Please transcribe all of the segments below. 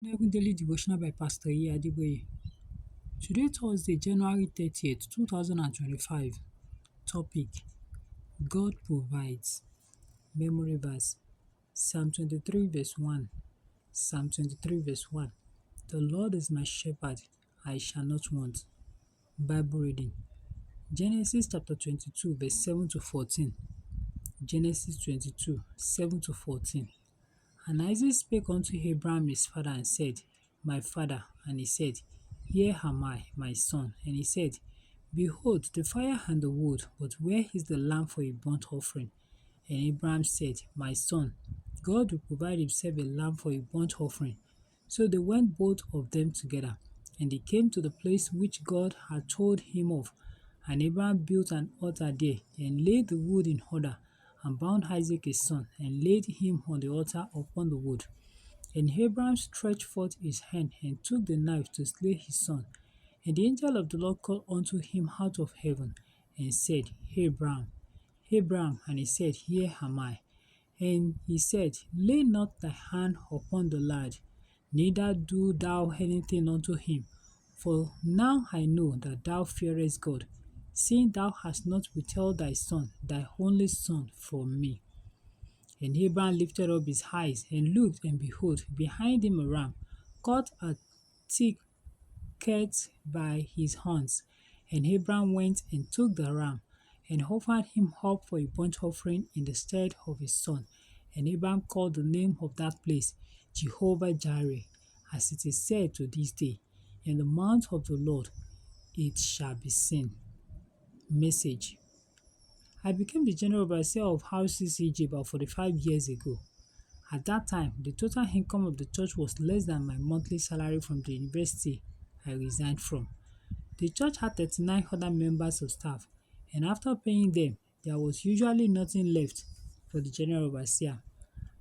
Bible Daily Devotional by Pastor E. Adeboye. Today, Thursday, January 30th, 2025. Topic: God provides. Memory verse: Psalm 23, verse 1. Psalm 23, verse 1. The Lord is my shepherd, I shall not want. Bible reading: Genesis chapter 22, verse 7 to 14. Genesis 22, 7 to 14. And Isaac spake unto Abraham his father and said, My father. And he said, Here am I, my son. And he said, Behold, the fire and the wood, but where is the lamb for a burnt offering? And Abraham said, My son, God will provide himself a lamb for a burnt offering. So they went both of them together, and they came to the place which God had told him of. And Abraham built an altar there, and laid the wood in order, and bound Isaac his son, and laid him on the altar upon the wood. And Abraham stretched forth his hand, and took the knife to slay his son. And the angel of the Lord called unto him out of heaven, and said, Abraham, Abraham. And he said, Here am I. And he said, Lay not thy hand upon the lad, neither do thou anything unto him. For now I know that thou fearest God, seeing thou hast not withheld thy son, thy only son, from me. And Abraham lifted up his eyes, and looked, and behold, behind him a ram, caught a thicket by his horns. And Abraham went and took the ram, and offered him up for a burnt offering in the stead of his son. And Abraham called the name of that place Jehovah Jireh, as it is said to this day, In the mount of the Lord it shall be seen. Message: I became the general overseer of House CCG about 45 years ago. At that time, the total income of the church was less than my monthly salary from the university I resigned from. The church had 39 other members of staff, and after paying them, there was usually nothing left for the general overseer.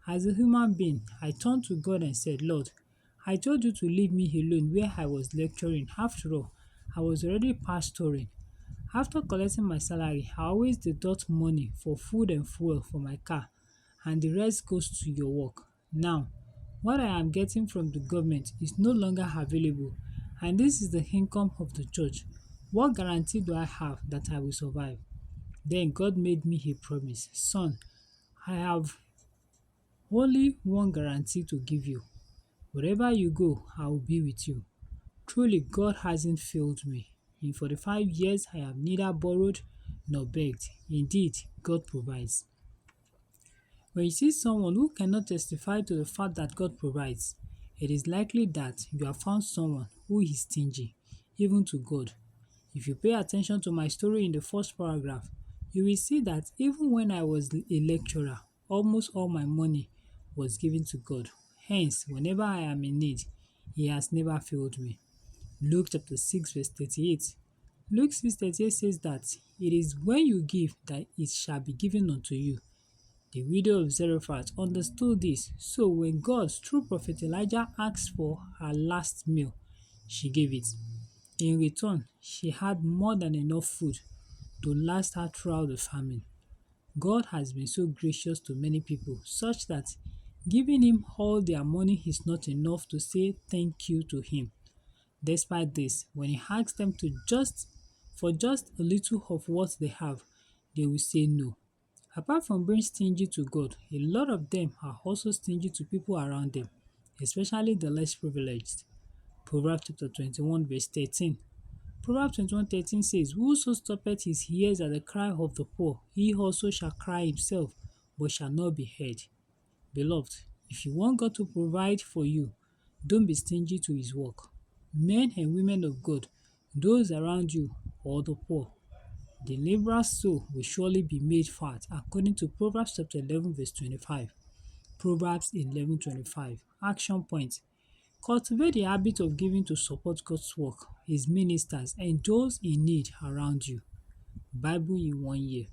As a human being, I turned to God and said, Lord, I told you to leave me alone where I was lecturing. After all, I was already pastoring. After collecting my salary, I always deduct money for food and fuel for my car, and the rest goes to your work. Now, what I am getting from the government is no longer available, and this is the income of the church. What guarantee do I have that I will survive? Then God made me a promise. Son, I have only one guarantee to give you. Wherever you go, I will be with you. Truly, God hasn't failed me. In 45 years, I have neither borrowed nor begged. Indeed, God provides. When you see someone who cannot testify to the fact that God provides, it is likely that you have found someone who is stingy, even to God. If you pay attention to my story in the first paragraph, you will see that even when I was a lecturer, almost all my money was given to God. Hence, whenever I am in need, He has never failed me. Luke chapter 6 verse 38. Luke 6:38 says that it is when you give that it shall be given unto you. The widow of Zarephath understood this, so when God, through prophet Elijah, asked for her last meal, she gave it. In return, she had more than enough food to last her throughout the famine. God has been so gracious to many people, such that giving Him all their money is not enough to say thank you to Him. Despite this, when He asks them to just a little of what they have, they will say no. Apart from being stingy to God, a lot of them are also stingy to people around them, especially the less privileged. Proverbs chapter 21 verse 13. Proverbs 21:13 says, Whoso stoppeth his ears at the cry of the poor, he also shall cry himself, but shall not be heard. Beloved, if you want God to provide for you, don't be stingy to His work. Men and women of God, those around you, or the poor, the laborer's soul will surely be made fat, according to Proverbs chapter 11 verse 25. Proverbs 11:25. Action point. Cultivate the habit of giving to support God's work, His ministers, and those in need around you. Bible in 1 year.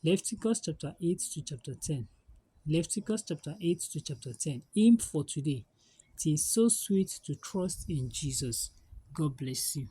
Leviticus chapter 8 to chapter 10. Leviticus chapter 8 to chapter 10. Aim for today. It is so sweet to trust in Jesus. God bless you.